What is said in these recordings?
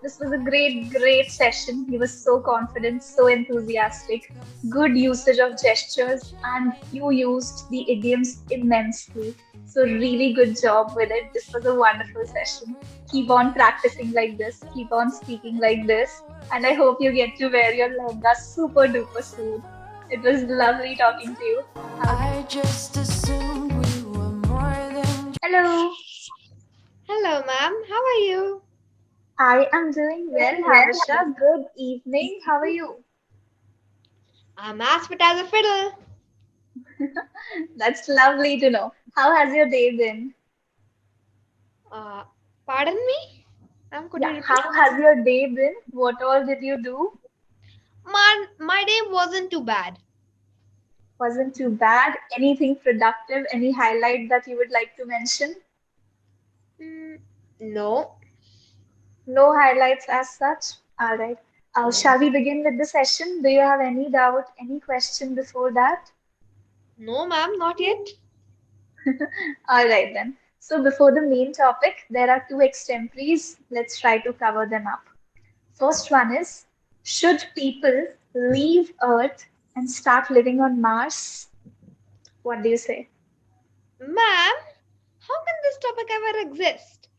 This was a great session. He was so confident, so enthusiastic, good usage of gestures, and you used the idioms immensely. So, really good job with it. This was a wonderful session. Keep on practicing like this, keep on speaking like this, and I hope you get to wear your lehenga super duper soon. It was lovely talking to you. I just assumed we were more than. Hello, Hello, ma'am. How are you? I am doing well, Havisha. Good evening. How are you? I'm as fit as a fiddle. That's lovely to know. How has your day been? Uh, Pardon me? Ma'am, could you Yeah, repeat? how has your day been? What all did you do? My day wasn't too bad. Wasn't too bad. Anything productive? Any highlight that you would like to mention? Mm, no. No highlights as such. All right. Shall we begin with the session? Do you have any doubt, any question before that? No, ma'am, not yet. All right then. So before the main topic, there are two extemporaries. Let's try to cover them up. First one is, should people leave Earth and start living on Mars? What do you say? Ma'am, how can this topic ever exist?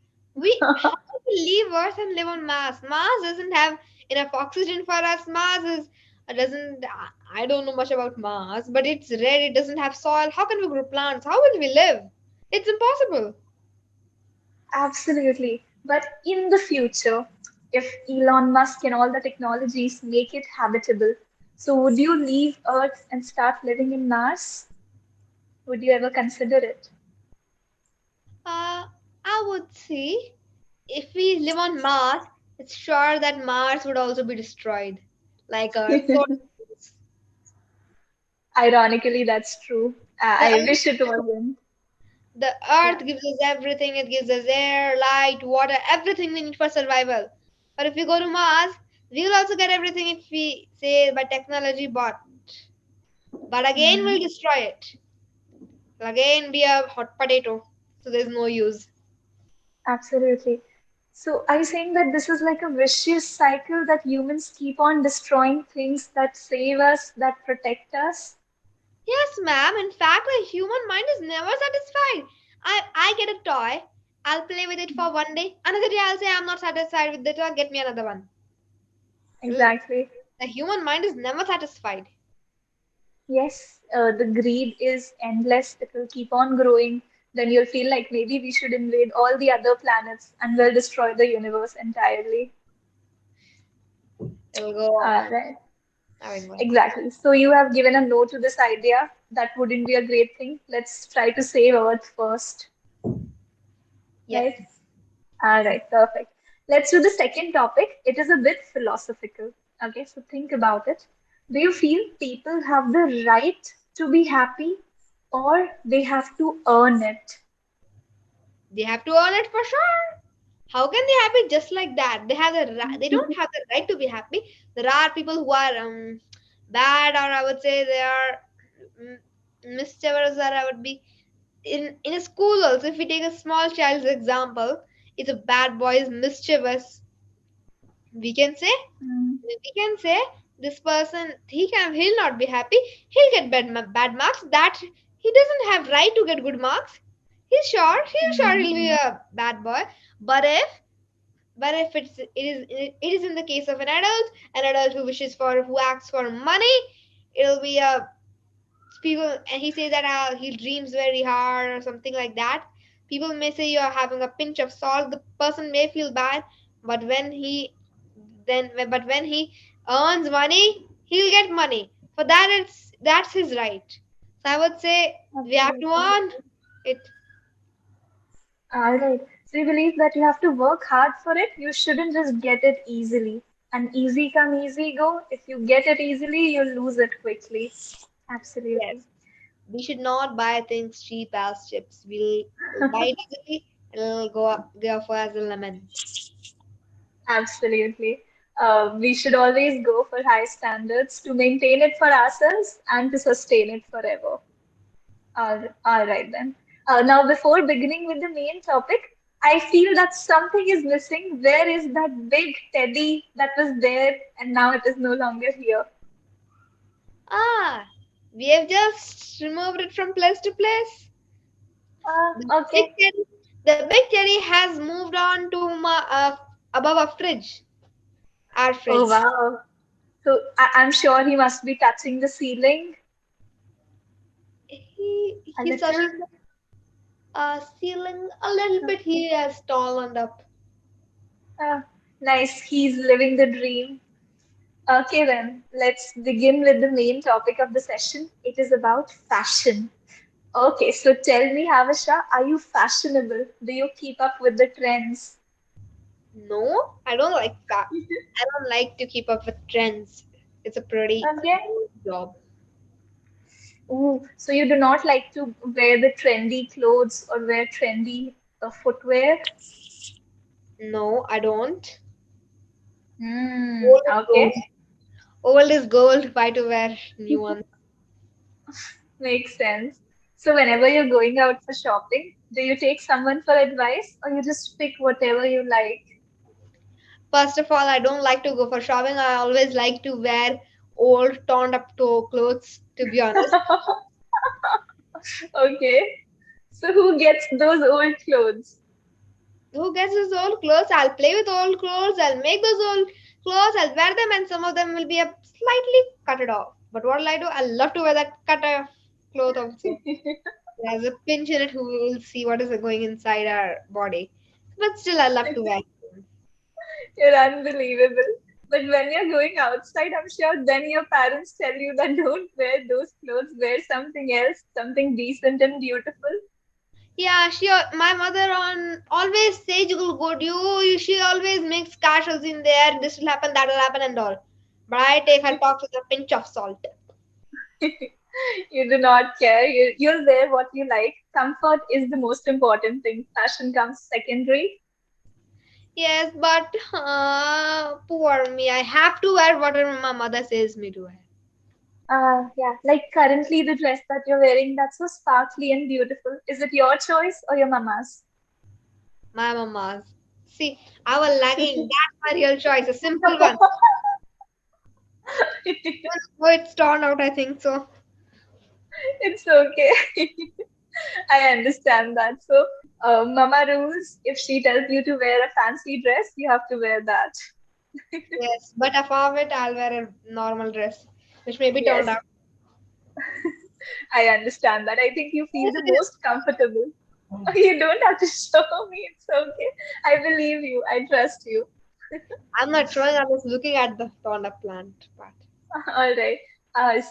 How can we leave Earth and live on Mars? Mars doesn't have enough oxygen for us. Mars is doesn't. I don't know much about Mars, but it's red. It doesn't have soil. How can we grow plants? How will we live? It's impossible. Absolutely. But in the future, if Elon Musk and all the technologies make it habitable, so would you leave Earth and start living in Mars? Would you ever consider it? Uh, I would say if we live on Mars, it's sure that Mars would also be destroyed, like Earth. So Ironically, that's true. the I Earth, wish it wasn't. the Yeah, Earth gives us everything. It gives us air, light, water, everything we need for survival. But if we go to Mars, we will also get everything if we say by technology, but again we'll Mhm. destroy it. It'll again be a hot potato. So there's no use. Absolutely. So are you saying that this is like a vicious cycle that humans keep on destroying things that save us, that protect us? Yes, ma'am. In fact, the human mind is never satisfied. I get a toy. I'll play with it for one day. Another day, I'll say I'm not satisfied with the toy. Get me another one. Mm. Exactly. The human mind is never satisfied. Yes, the greed is endless. It will keep on growing. Then you'll feel like maybe we should invade all the other planets and we'll destroy the universe entirely. It'll go on. Right. Having one. Exactly. So you have given a no to this idea. That wouldn't be a great thing. Let's try to save Earth first. Yes. Right? All right, perfect. Let's do the second topic. It is a bit philosophical. Okay, so think about it. Do you feel people have the right to be happy or they have to earn it? They have to earn it for sure. How can they happy just like that? They don't have the right to be happy. There are people who are bad, or I would say they are mm, mischievous, or I would be in a school also. If we take a small child's example, if a bad boy is mischievous, we can say Mm, we can say this person he'll not be happy. He'll get bad marks. That he doesn't have right to get good marks. He's sure mm, he'll be a bad boy. But if it is in the case of an adult who wishes for who asks for money, it'll be a people, and he says that he dreams very hard or something like that. People may say you're having a pinch of salt. The person may feel bad, but when he earns money, he'll get money. For that, that's his right. So I would say we have to absolutely. earn it. All right. So you believe that you have to work hard for it. You shouldn't just get it easily. And easy come, easy go. If you get it easily, you'll lose it quickly. Absolutely. Yes, we should not buy things cheap as chips. We'll buy it easily, and it'll go for as a lemon. Absolutely. We should always go for high standards to maintain it for ourselves and to sustain it forever. All right then. Now, before beginning with the main topic, I feel that something is missing. Where is that big teddy that was there and now it is no longer here? Ah, we have just removed it from place to place. The big Okay. teddy, the big teddy has moved on to above a fridge, our Oh, fridge. wow. So I'm sure he must be touching the ceiling a He's touching little. the ceiling a little bit. He has talled up. Uh, nice. He's living the dream. Okay, then let's begin with the main topic of the session. It is about fashion. Okay, so tell me, Havisha, are you fashionable? Do you keep up with the trends? No, I don't like that. I don't like to keep up with trends. It's a pretty Okay. old job. Ooh, so you do not like to wear the trendy clothes or wear trendy footwear? No, I don't. Hmm, Old is okay, gold. Old is gold. Why to wear new ones? makes sense. So whenever you're going out for shopping, do you take someone for advice or you just pick whatever you like? First of all, I don't like to go for shopping. I always like to wear old, torn up toe clothes, to be honest. Okay, so who gets those old clothes? Who gets his old clothes? I'll play with old clothes. I'll make those old clothes. I'll wear them, and some of them will be a slightly cut it off. But what'll I do? I love to wear that cut off cloth also. There's a pinch in it who will see what is going inside our body. But still, I love to wear them. You're unbelievable. But when you're going outside, I'm sure then your parents tell you that don't wear those clothes, wear something else, something decent and beautiful. Yeah, my mother on always says you will good. She always makes casuals in there. This will happen, that will happen, and all. But I take her talks with a pinch of salt. You do not care. You'll wear what you like. Comfort is the most important thing. Fashion comes secondary. Yes, but poor me. I have to wear whatever my mother says me to wear. Yeah, like currently the dress that you're wearing, that's so sparkly and beautiful. Is it your choice or your mama's? My mama's. See, I was lagging. That's my real choice. A simple one. Oh, it's torn out, I think so. It's okay. I understand that. So, mama rules, if she tells you to wear a fancy dress, you have to wear that. Yes, but above it, I'll wear a normal dress, which may be turned Yes, out. I understand that. I think you feel the most comfortable. You don't have to show me. It's okay. I believe you. I trust you. I'm not showing, I'm just looking at the turned up plant part. All right.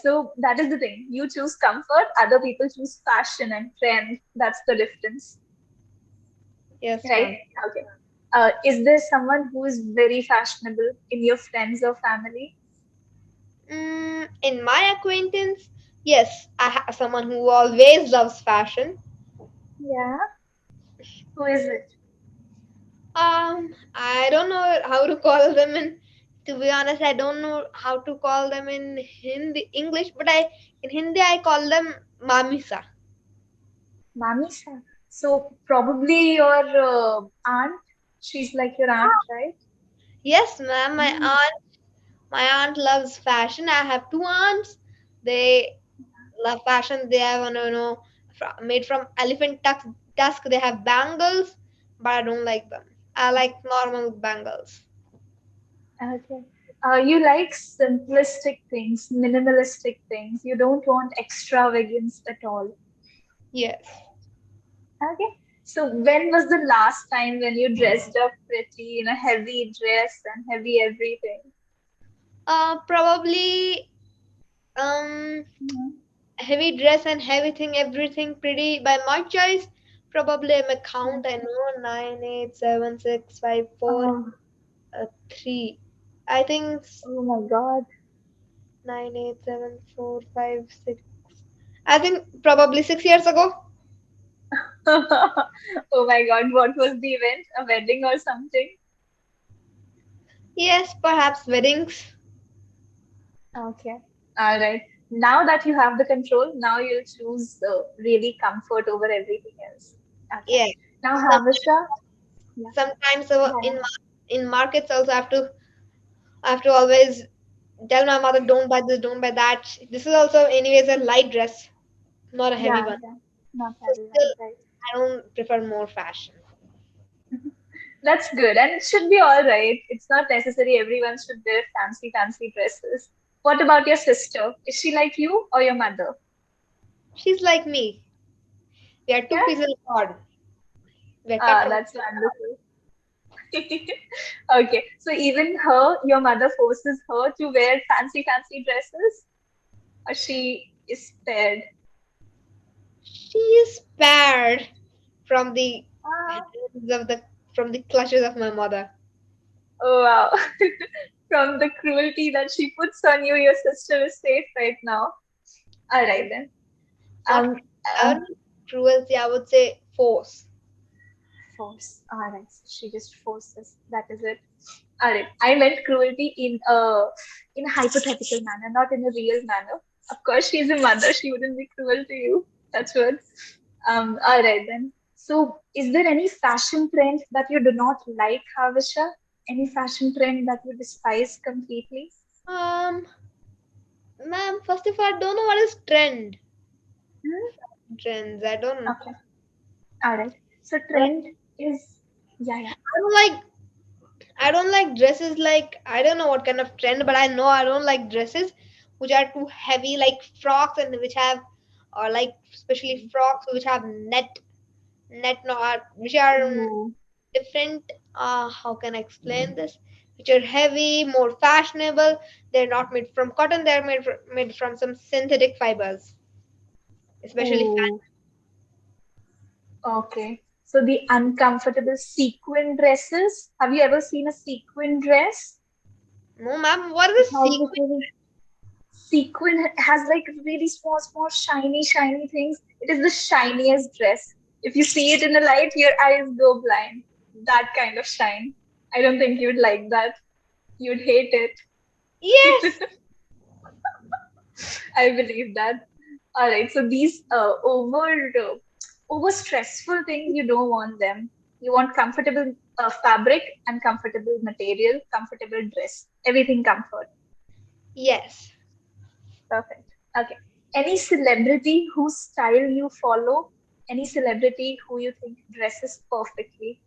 So that is the thing. You choose comfort, other people choose fashion and trend. That's the difference, Yes, right? ma'am. Okay. Is there someone who is very fashionable in your friends or family? In my acquaintance, yes, I have someone who always loves fashion. Yeah. Who is it? I don't know how to call them in. To be honest, I don't know how to call them in Hindi, English, but I in Hindi I call them mamisa. Mamisa. So probably your aunt. She's like your aunt, right? Yes, ma'am. Mm. My aunt loves fashion. I have two aunts. They love fashion. They have, made from elephant tusk. They have bangles, but I don't like them. I like normal bangles. Okay. You like simplistic things, minimalistic things. You don't want extravagance at all. Yes. Okay. So when was the last time when you dressed up pretty in a heavy dress and heavy everything? Probably um Mhm. heavy dress and heavy thing, everything pretty by my choice. Probably I'm a count. I Okay. know 9, 8, 7, 6, 5, 4, Oh, 3. I think oh my God. 9, 8, 7, 4, 5, 6. I think probably 6 years ago. Oh my God. What was the event? A wedding or something? Yes, perhaps weddings. Okay. All right. Now that you have the control, now you'll choose really comfort over everything else. Okay. Yeah. Now, Some, Havisha. Yeah. Sometimes Yeah. in markets also I have to always tell my mother, don't buy this, don't buy that. This is also anyways a light dress, not a heavy Yeah. one. Yeah. Not So everyone, still, right? I don't prefer more fashion. That's good, and it should be all right. It's not necessary everyone should wear fancy, fancy dresses. What about your sister? Is she like you or your mother? She's like me. We are two Yeah. pieces of God. We are cut Ah, from the that's same wonderful. Okay, so even her, your mother forces her to wear fancy, fancy dresses, or she is spared? She is spared from the Ah, hands of the from the clutches of my mother. oh wow. From the cruelty that she puts on you, your sister is safe right now. All right then. Not Um, I um, would not cruelty, I would say force. Force. All right, so she just forces. That is it. All right. I meant cruelty in a hypothetical manner, not in a real manner. Of course, she's a mother. She wouldn't be cruel to you. That's what. All right then. So, is there any fashion trend that you do not like, Havisha? Any fashion trend that you despise completely? Um, ma'am, first of all, I don't know what is trend. Hmm? Trends, I don't know. Okay. All right. So, But trend is yeah, yeah. I don't like dresses like I don't know what kind of trend, but I know I don't like dresses which are too heavy, like frocks and which have or like especially frocks which have net no which are Ooh. different. How can I explain this? Which are heavy, more fashionable. They're not made from cotton. They're made from some synthetic fibers, especially Ooh. Okay. So the uncomfortable sequin dresses. Have you ever seen a sequin dress? no, ma'am. What It is a has sequin? like really sequin has like really small, small, shiny, shiny things. It is the shiniest dress. If you see it in the light, your eyes go blind. That kind of shine. I don't think you'd like that. You'd hate Yes, it. I believe that. All right. So these over stressful things, you don't want them. You want comfortable fabric and comfortable material, comfortable dress, everything comfort. yes, Perfect. Okay. Any celebrity whose style you follow? Any celebrity who you think dresses perfectly?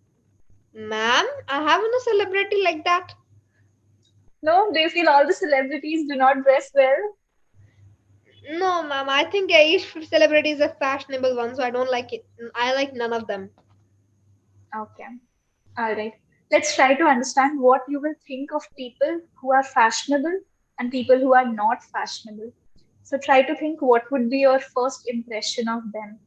ma'am. I haven't a celebrity like that. No, do you feel all the celebrities do not dress well? No, ma'am. I think each celebrity is a fashionable one, so I don't like it. I like none of them. Okay. All right. Let's try to understand what you will think of people who are fashionable and people who are not fashionable. So try to think what would be your first impression of them.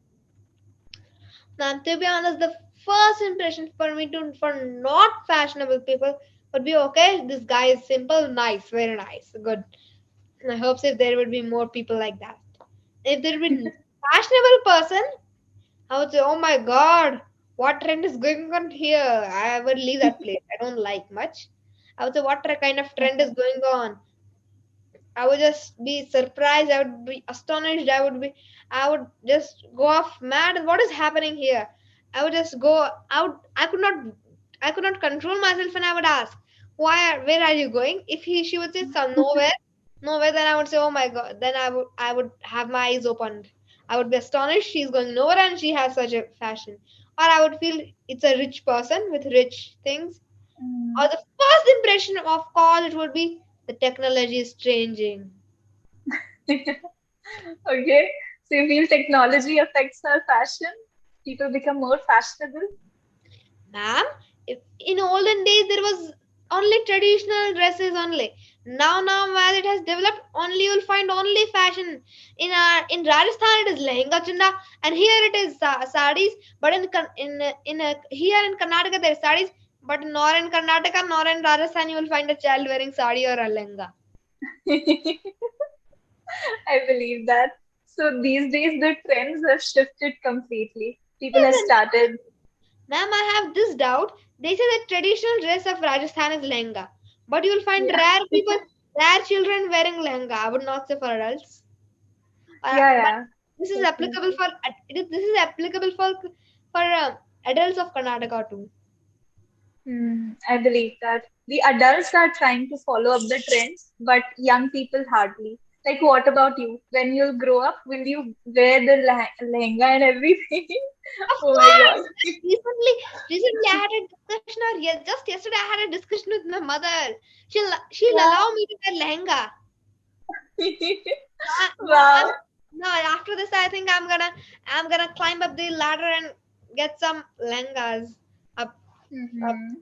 Ma'am, to be honest, the first impression for me to for not fashionable people would be okay. This guy is simple, nice, very nice, good. And I hope if there would be more people like that. If there would be fashionable person, I would say, oh my god, what trend is going on here? I would leave that place. I don't like much. I would say, what kind of trend is Okay. going on? I would just be surprised. I would be astonished. I would just go off mad. What is happening here? I would just go out. I could not control myself, and I would ask, where are you going? If she would say some nowhere, then I would say, oh my god. Then I would have my eyes opened. I would be astonished. She's going nowhere, and she has such a fashion. Or I would feel it's a rich person with rich things, or Mm. the first impression of course it would be the technology is changing. Okay. So you feel technology affects our fashion? People become more fashionable? Ma'am, if in olden days there was only traditional dresses only. Now as it has developed, only you'll find only fashion. In Rajasthan it is lehenga chunda, and here it is sarees. But here in Karnataka there is sarees, but nor in Karnataka nor in Rajasthan you will find a child wearing sari or a lehenga. I believe that. So these days the trends have shifted completely. People have Yes, started. ma'am, I have this doubt. They say the traditional dress of Rajasthan is lehenga, but you will find Yeah. rare children wearing lehenga. I would not say for adults, Yeah, but yeah. this is applicable Definitely. for this is applicable for adults of Karnataka too. I believe that the adults are trying to follow up the trends, but young people hardly. Like, what about you? When you'll grow up, will you wear the lehenga and everything? Of Oh my course. God. Recently I had a discussion, or just yesterday I had a discussion with my mother. She'll Yeah. allow me to wear lehenga. No, Wow. no. After this, I think I'm gonna climb up the ladder and get some lehengas up up Hmm.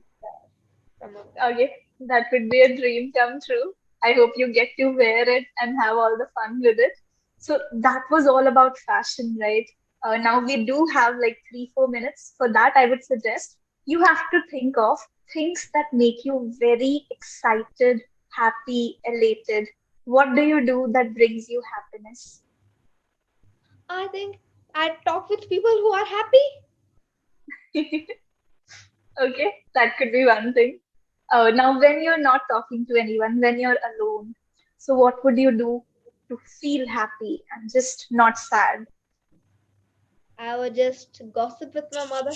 some of them. Okay, that would be a dream come true. I hope you get to wear it and have all the fun with it. So that was all about fashion, right? Now we do have like 3, 4 minutes. For that, I would suggest you have to think of things that make you very excited, happy, elated. What do you do that brings you happiness? I think I talk with people who are happy. Okay, that could be one thing. Now, when you're not talking to anyone, when you're alone, so what would you do to feel happy and just not sad? I would just gossip with my mother.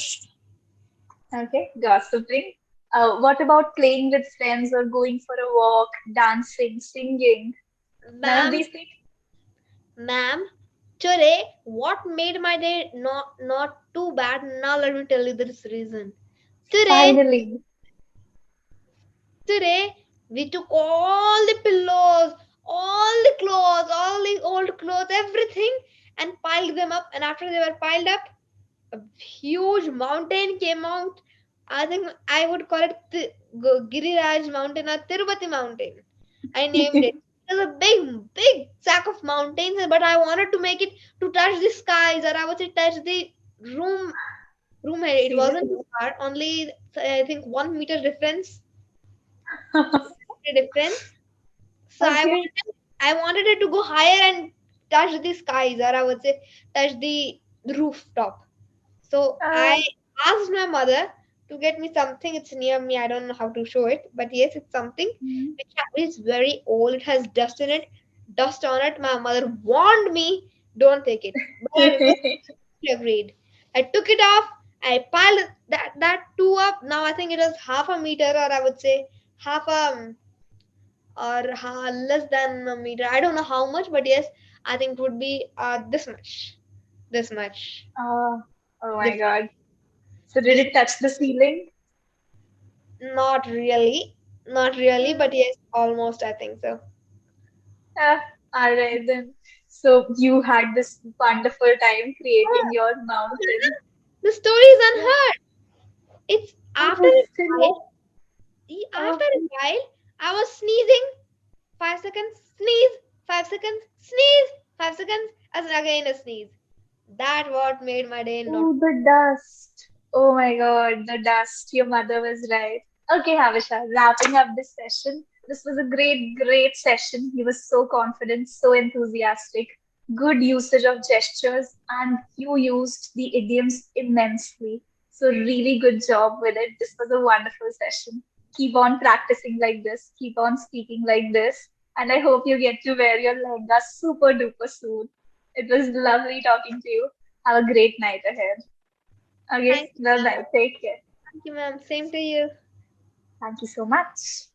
Okay, gossiping. What about playing with friends or going for a walk, dancing, singing? None of Ma'am, these things? ma'am, today what made my day not too bad? Now let me tell you this reason. Today, Finally. today we took all the pillows, all the clothes, all the old clothes, everything, and piled them up. And after they were piled up, a huge mountain came out. I think I would call it Giriraj Mountain or Tirupati Mountain. I named it. It was a big sack of mountains, but I wanted to make it to touch the skies, or I would say touch the room. Room head. It wasn't Seriously? too far, only I think 1 meter difference. Difference. So Okay. I wanted it to go higher and touch the skies, or I would say touch the rooftop. So Uh, I asked my mother to get me something. It's near me. I don't know how to show it, but yes, it's something mm. which is very old. It has dust in it, dust on it. My mother warned me, don't take it, but I immediately agreed. I took it off. I piled that two up. Now I think it was half a meter, or I would say half a less than a meter. I don't know how much, but yes, I think it would be this much, this much, Oh, oh my this. God. So did it touch the ceiling? Not really. Not really, but yes, almost I think so. Ah, all right then. So you had this wonderful time creating Oh, your mountain. the story is Yeah. unheard. It's after Oh, a while, still. Oh, after a while, I was sneezing. 5 seconds, sneeze. 5 seconds, sneeze. 5 seconds, as again a sneeze. That what made my day not. oh, the dust. Oh my God, the dust. Your mother was right. Okay, Havisha, wrapping up this session. This was a great session. You were so confident, so enthusiastic, good usage of gestures, and you used the idioms immensely. So, really good job with it. This was a wonderful session. Keep on practicing like this, keep on speaking like this, and I hope you get to wear your lehenga super duper soon. It was lovely talking to you. Have a great night ahead. Thank Okay, you, bye ma'am. bye. Take care. Thank you, ma'am. Same to you. Thank you so much.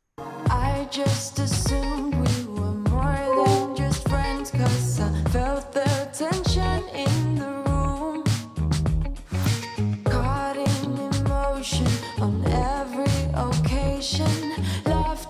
I just assumed we were more than just friends, 'cause I felt the tension.